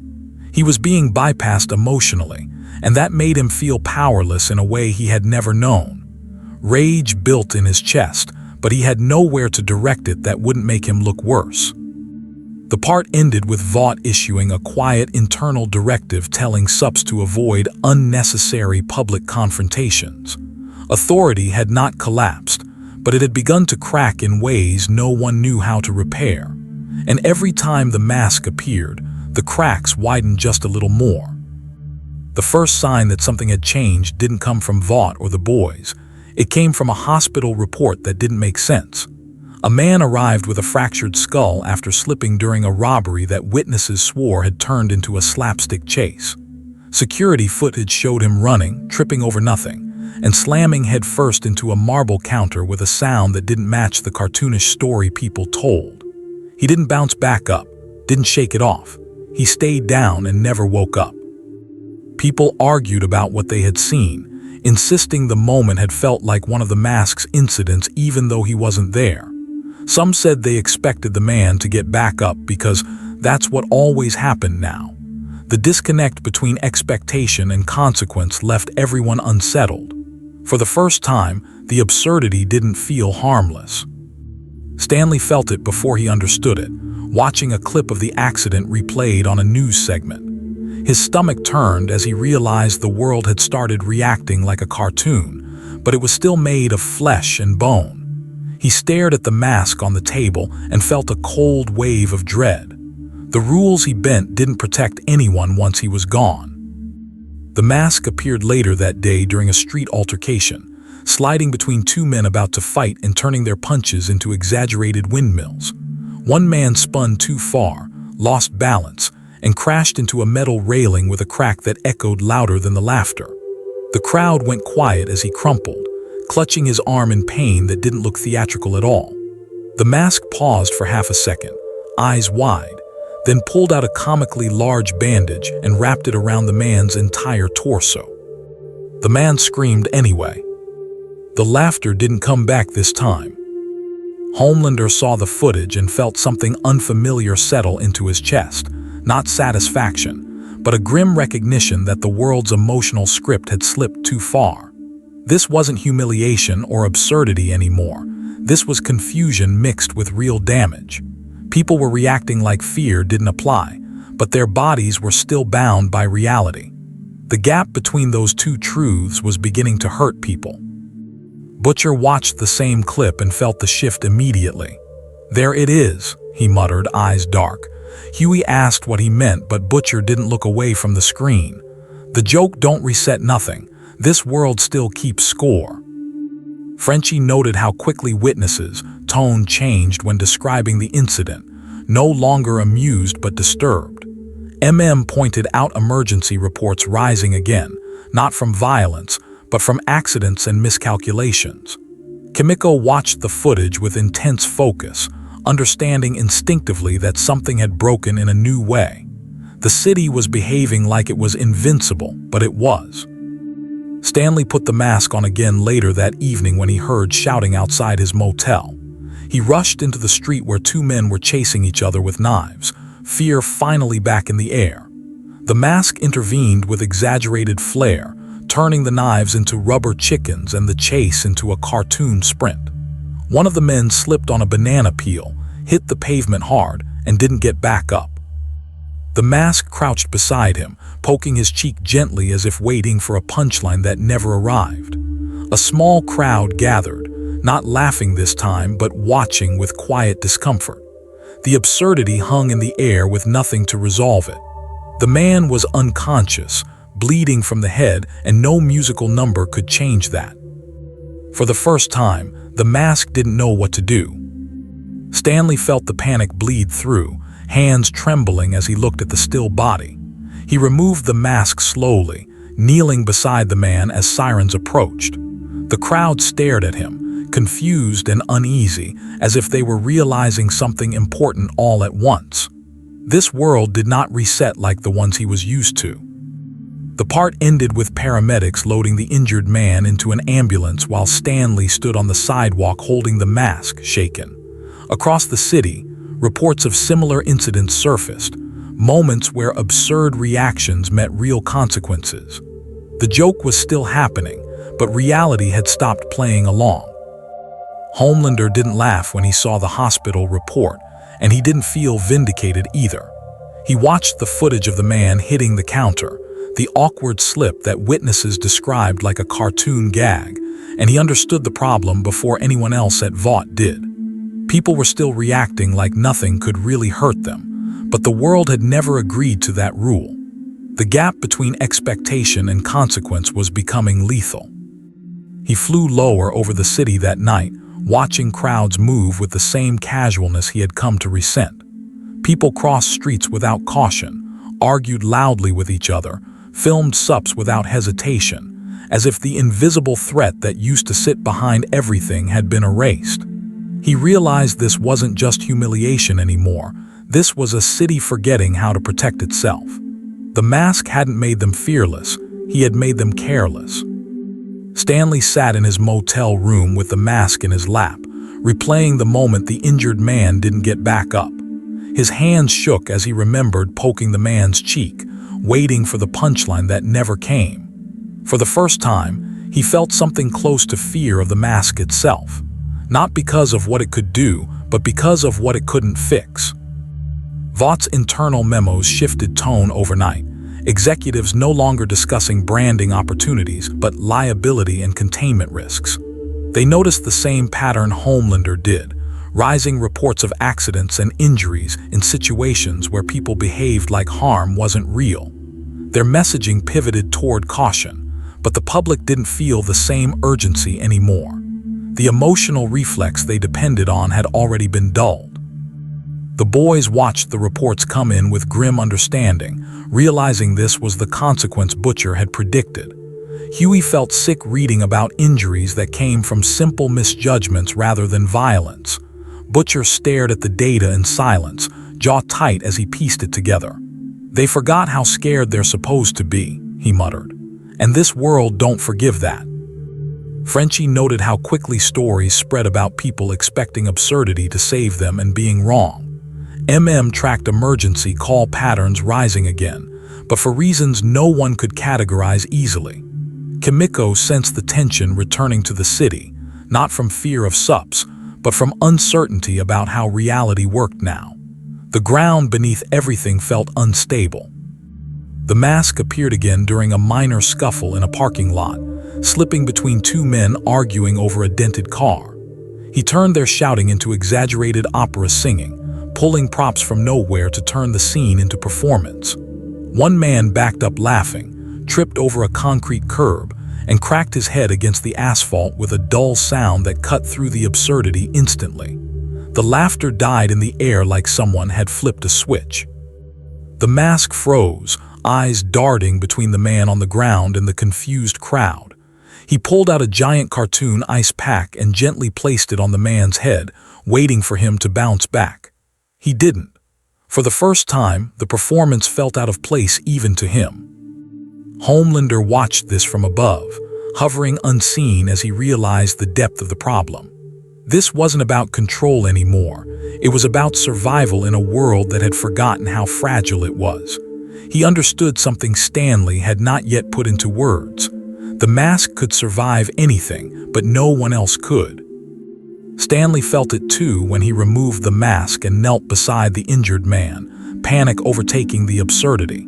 He was being bypassed emotionally, and that made him feel powerless in a way he had never known. Rage built in his chest, but he had nowhere to direct it that wouldn't make him look worse. The part ended with Vought issuing a quiet internal directive telling SUPs to avoid unnecessary public confrontations. Authority had not collapsed, but it had begun to crack in ways no one knew how to repair. And every time the mask appeared, the cracks widened just a little more. The first sign that something had changed didn't come from Vought or the boys. It came from a hospital report that didn't make sense. A man arrived with a fractured skull after slipping during a robbery that witnesses swore had turned into a slapstick chase. Security footage showed him running, tripping over nothing, and slamming headfirst into a marble counter with a sound that didn't match the cartoonish story people told. He didn't bounce back up, didn't shake it off. He stayed down and never woke up. People argued about what they had seen, insisting the moment had felt like one of the mask's incidents even though he wasn't there. Some said they expected the man to get back up because that's what always happened now. The disconnect between expectation and consequence left everyone unsettled. For the first time, the absurdity didn't feel harmless. Stanley felt it before he understood it, watching a clip of the accident replayed on a news segment. His stomach turned as he realized the world had started reacting like a cartoon, but it was still made of flesh and bone. He stared at the mask on the table and felt a cold wave of dread. The rules he bent didn't protect anyone once he was gone. The mask appeared later that day during a street altercation, sliding between two men about to fight and turning their punches into exaggerated windmills. One man spun too far, lost balance, and crashed into a metal railing with a crack that echoed louder than the laughter. The crowd went quiet as he crumpled, clutching his arm in pain that didn't look theatrical at all. The mask paused for half a second, eyes wide, then pulled out a comically large bandage and wrapped it around the man's entire torso. The man screamed anyway. The laughter didn't come back this time. Homelander saw the footage and felt something unfamiliar settle into his chest, not satisfaction, but a grim recognition that the world's emotional script had slipped too far. This wasn't humiliation or absurdity anymore. This was confusion mixed with real damage. People were reacting like fear didn't apply, but their bodies were still bound by reality. The gap between those two truths was beginning to hurt people. Butcher watched the same clip and felt the shift immediately. "There it is," he muttered, eyes dark. Huey asked what he meant, but Butcher didn't look away from the screen. "The joke don't reset nothing. This world still keeps score." Frenchie noted how quickly witnesses' tone changed when describing the incident, no longer amused but disturbed. Pointed out emergency reports rising again, not from violence, but from accidents and miscalculations. Kimiko watched the footage with intense focus, understanding instinctively that something had broken in a new way. The city was behaving like it was invincible, but it was. Stanley put the mask on again later that evening when he heard shouting outside his motel. He rushed into the street where two men were chasing each other with knives, fear finally back in the air. The mask intervened with exaggerated flair, turning the knives into rubber chickens and the chase into a cartoon sprint. One of the men slipped on a banana peel, hit the pavement hard, and didn't get back up. The mask crouched beside him, poking his cheek gently as if waiting for a punchline that never arrived. A small crowd gathered, not laughing this time but watching with quiet discomfort. The absurdity hung in the air with nothing to resolve it. The man was unconscious, bleeding from the head, and no musical number could change that. For the first time, the mask didn't know what to do. Stanley felt the panic bleed through, hands trembling as he looked at the still body. He removed the mask slowly, kneeling beside the man as sirens approached. The crowd stared at him, confused and uneasy, as if they were realizing something important all at once. This world did not reset like the ones he was used to. The part ended with paramedics loading the injured man into an ambulance while Stanley stood on the sidewalk holding the mask shaken. Across the city, reports of similar incidents surfaced, moments where absurd reactions met real consequences. The joke was still happening, but reality had stopped playing along. Homelander didn't laugh when he saw the hospital report, and he didn't feel vindicated either. He watched the footage of the man hitting the counter, the awkward slip that witnesses described like a cartoon gag, and he understood the problem before anyone else at Vought did. People were still reacting like nothing could really hurt them, but the world had never agreed to that rule. The gap between expectation and consequence was becoming lethal. He flew lower over the city that night, watching crowds move with the same casualness he had come to resent. People crossed streets without caution, argued loudly with each other, filmed sups without hesitation, as if the invisible threat that used to sit behind everything had been erased. He realized this wasn't just humiliation anymore. This was a city forgetting how to protect itself. The mask hadn't made them fearless, he had made them careless. Stanley sat in his motel room with the mask in his lap, replaying the moment the injured man didn't get back up. His hands shook as he remembered poking the man's cheek, waiting for the punchline that never came. For the first time, he felt something close to fear of the mask itself, not because of what it could do, but because of what it couldn't fix. Vought's internal memos shifted tone overnight. Executives no longer discussing branding opportunities, but liability and containment risks. They noticed the same pattern Homelander did, rising reports of accidents and injuries in situations where people behaved like harm wasn't real. Their messaging pivoted toward caution, but the public didn't feel the same urgency anymore. The emotional reflex they depended on had already been dulled. The boys watched the reports come in with grim understanding, realizing this was the consequence Butcher had predicted. Huey felt sick reading about injuries that came from simple misjudgments rather than violence. Butcher stared at the data in silence, jaw tight as he pieced it together. "They forgot how scared they're supposed to be," he muttered. "And this world don't forgive that." Frenchie noted how quickly stories spread about people expecting absurdity to save them and being wrong. Tracked emergency call patterns rising again, but for reasons no one could categorize easily. Kimiko sensed the tension returning to the city, not from fear of sups, but from uncertainty about how reality worked now. The ground beneath everything felt unstable. The mask appeared again during a minor scuffle in a parking lot, slipping between two men arguing over a dented car. He turned their shouting into exaggerated opera singing, pulling props from nowhere to turn the scene into performance. One man backed up laughing, tripped over a concrete curb, and cracked his head against the asphalt with a dull sound that cut through the absurdity instantly. The laughter died in the air like someone had flipped a switch. The mask froze, eyes darting between the man on the ground and the confused crowd. He pulled out a giant cartoon ice pack and gently placed it on the man's head, waiting for him to bounce back. He didn't. For the first time, the performance felt out of place even to him. Homelander watched this from above, hovering unseen as he realized the depth of the problem. This wasn't about control anymore. It was about survival in a world that had forgotten how fragile it was. He understood something Stanley had not yet put into words. The mask could survive anything, but no one else could. Stanley felt it too when he removed the mask and knelt beside the injured man, panic overtaking the absurdity.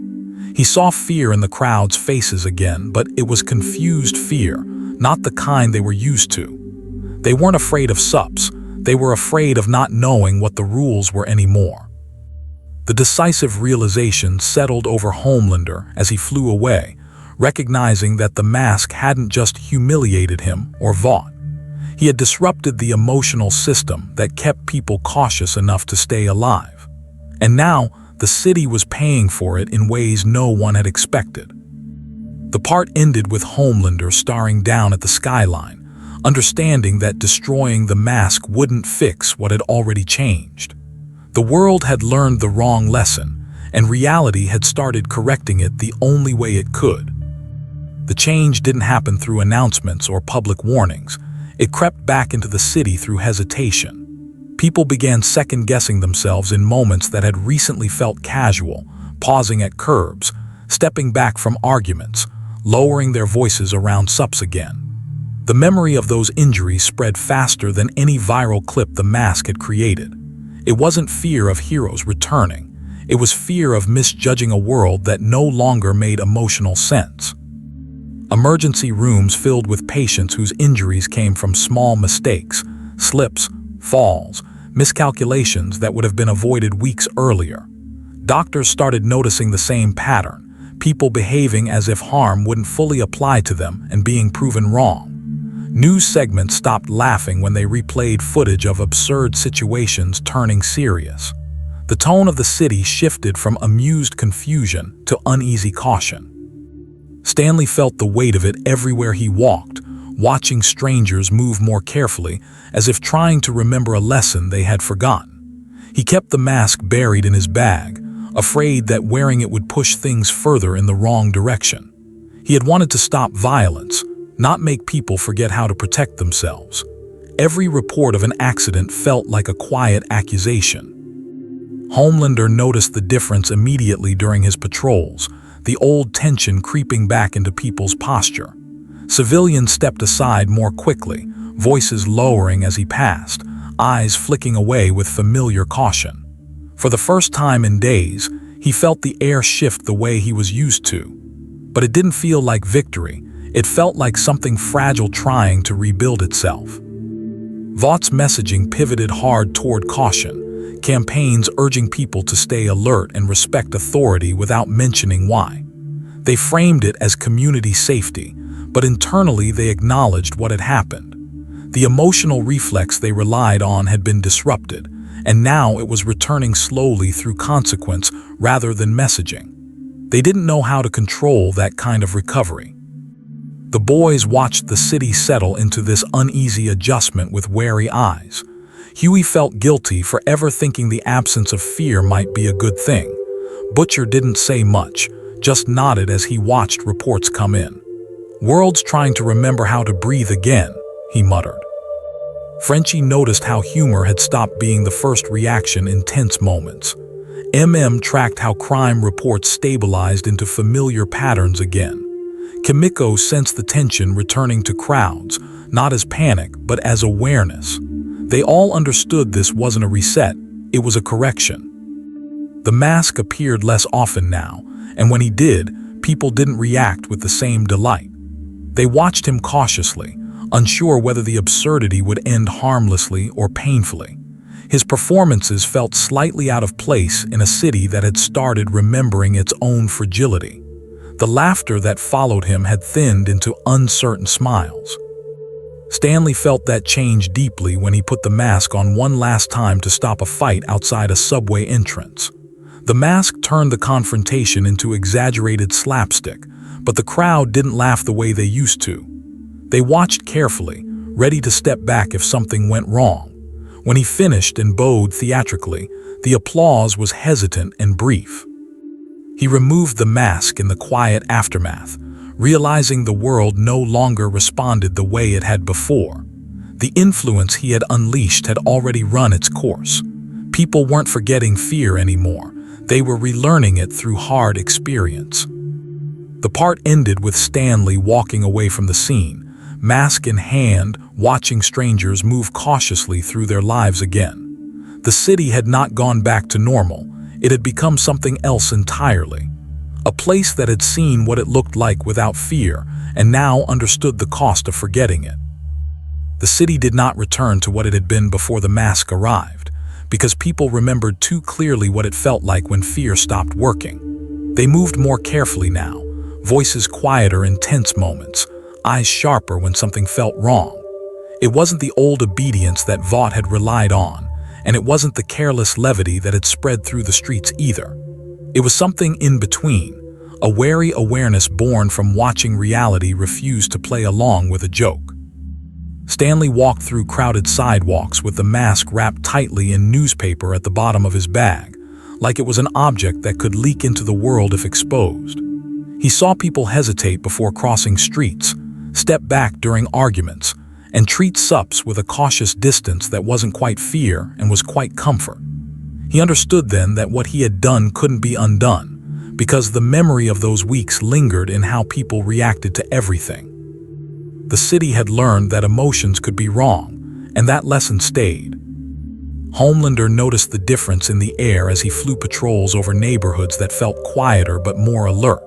He saw fear in the crowd's faces again, but it was confused fear, not the kind they were used to. They weren't afraid of sups, they were afraid of not knowing what the rules were anymore. The decisive realization settled over Homelander as he flew away, recognizing that the mask hadn't just humiliated him or Vought. He had disrupted the emotional system that kept people cautious enough to stay alive. And now, the city was paying for it in ways no one had expected. The part ended with Homelander staring down at the skyline, understanding that destroying the mask wouldn't fix what had already changed. The world had learned the wrong lesson, and reality had started correcting it the only way it could. The change didn't happen through announcements or public warnings. It crept back into the city through hesitation. People began second-guessing themselves in moments that had recently felt casual, pausing at curbs, stepping back from arguments, lowering their voices around sups again. The memory of those injuries spread faster than any viral clip the mask had created. It wasn't fear of heroes returning. It was fear of misjudging a world that no longer made emotional sense. Emergency rooms filled with patients whose injuries came from small mistakes, slips, falls, miscalculations that would have been avoided weeks earlier. Doctors started noticing the same pattern, people behaving as if harm wouldn't fully apply to them and being proven wrong. News segments stopped laughing when they replayed footage of absurd situations turning serious. The tone of the city shifted from amused confusion to uneasy caution. Stanley felt the weight of it everywhere he walked, watching strangers move more carefully, as if trying to remember a lesson they had forgotten. He kept the mask buried in his bag, afraid that wearing it would push things further in the wrong direction. He had wanted to stop violence, not make people forget how to protect themselves. Every report of an accident felt like a quiet accusation. Homelander noticed the difference immediately during his patrols, the old tension creeping back into people's posture. Civilians stepped aside more quickly, voices lowering as he passed, eyes flicking away with familiar caution. For the first time in days, he felt the air shift the way he was used to. But it didn't feel like victory. It felt like something fragile trying to rebuild itself. Vought's messaging pivoted hard toward caution, campaigns urging people to stay alert and respect authority without mentioning why. They framed it as community safety, but internally they acknowledged what had happened. The emotional reflex they relied on had been disrupted, and now it was returning slowly through consequence rather than messaging. They didn't know how to control that kind of recovery. The boys watched the city settle into this uneasy adjustment with wary eyes. Huey felt guilty for ever thinking the absence of fear might be a good thing. Butcher didn't say much, just nodded as he watched reports come in. "World's trying to remember how to breathe again," he muttered. Frenchie noticed how humor had stopped being the first reaction in tense moments. MM tracked how crime reports stabilized into familiar patterns again. Kimiko sensed the tension returning to crowds, not as panic, but as awareness. They all understood this wasn't a reset, it was a correction. The mask appeared less often now, and when he did, people didn't react with the same delight. They watched him cautiously, unsure whether the absurdity would end harmlessly or painfully. His performances felt slightly out of place in a city that had started remembering its own fragility. The laughter that followed him had thinned into uncertain smiles. Stanley felt that change deeply when he put the mask on one last time to stop a fight outside a subway entrance. The mask turned the confrontation into exaggerated slapstick, but the crowd didn't laugh the way they used to. They watched carefully, ready to step back if something went wrong. When he finished and bowed theatrically, the applause was hesitant and brief. He removed the mask in the quiet aftermath, realizing the world no longer responded the way it had before. The influence he had unleashed had already run its course. People weren't forgetting fear anymore. They were relearning it through hard experience. The part ended with Stanley walking away from the scene, mask in hand, watching strangers move cautiously through their lives again. The city had not gone back to normal. It had become something else entirely. A place that had seen what it looked like without fear and now understood the cost of forgetting it. The city did not return to what it had been before the mask arrived, because people remembered too clearly what it felt like when fear stopped working. They moved more carefully now, voices quieter in tense moments, eyes sharper when something felt wrong. It wasn't the old obedience that Vought had relied on, and it wasn't the careless levity that had spread through the streets either. It was something in between, a wary awareness born from watching reality refuse to play along with a joke. Stanley walked through crowded sidewalks with the mask wrapped tightly in newspaper at the bottom of his bag, like it was an object that could leak into the world if exposed. He saw people hesitate before crossing streets, step back during arguments, and treat sups with a cautious distance that wasn't quite fear and was quite comfort. He understood then that what he had done couldn't be undone, because the memory of those weeks lingered in how people reacted to everything. The city had learned that emotions could be wrong, and that lesson stayed. Homelander noticed the difference in the air as he flew patrols over neighborhoods that felt quieter but more alert.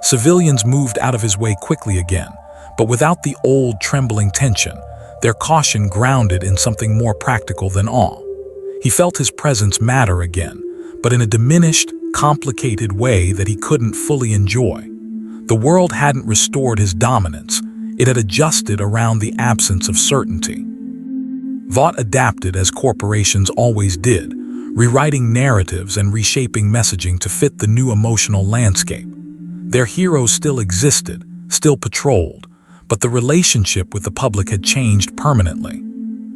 Civilians moved out of his way quickly again, but without the old trembling tension, their caution grounded in something more practical than awe. He felt his presence matter again, but in a diminished, complicated way that he couldn't fully enjoy. The world hadn't restored his dominance. It had adjusted around the absence of certainty. Vought adapted as corporations always did, rewriting narratives and reshaping messaging to fit the new emotional landscape. Their heroes still existed, still patrolled, but the relationship with the public had changed permanently.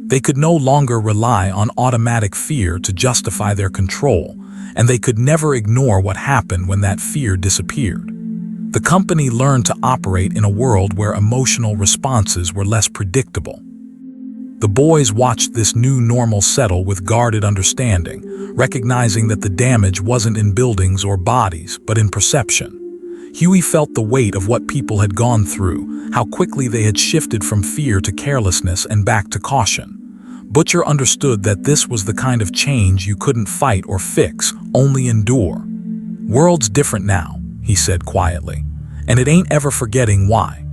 They could no longer rely on automatic fear to justify their control, and they could never ignore what happened when that fear disappeared. The company learned to operate in a world where emotional responses were less predictable. The boys watched this new normal settle with guarded understanding, recognizing that the damage wasn't in buildings or bodies, but in perception. Huey felt the weight of what people had gone through, how quickly they had shifted from fear to carelessness and back to caution. Butcher understood that this was the kind of change you couldn't fight or fix, only endure. "World's different now," he said quietly, "and it ain't ever forgetting why."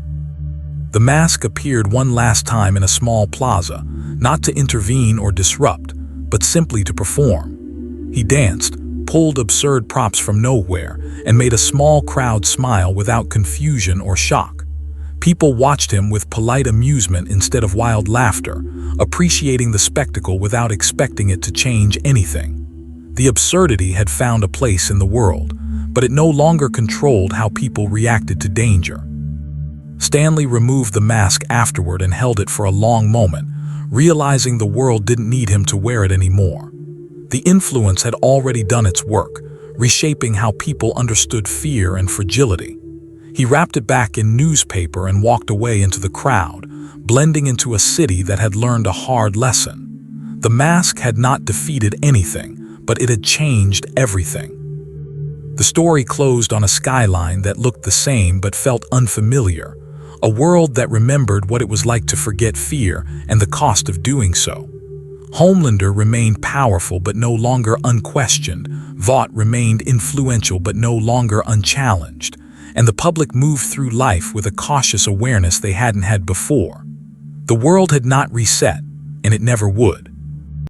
The mask appeared one last time in a small plaza, not to intervene or disrupt, but simply to perform. He danced, pulled absurd props from nowhere, and made a small crowd smile without confusion or shock. People watched him with polite amusement instead of wild laughter, appreciating the spectacle without expecting it to change anything. The absurdity had found a place in the world, but it no longer controlled how people reacted to danger. Stanley removed the mask afterward and held it for a long moment, realizing the world didn't need him to wear it anymore. The influence had already done its work, reshaping how people understood fear and fragility. He wrapped it back in newspaper and walked away into the crowd, blending into a city that had learned a hard lesson. The mask had not defeated anything, but it had changed everything. The story closed on a skyline that looked the same but felt unfamiliar, a world that remembered what it was like to forget fear and the cost of doing so. Homelander remained powerful but no longer unquestioned, Vought remained influential but no longer unchallenged, and the public moved through life with a cautious awareness they hadn't had before. The world had not reset, and it never would.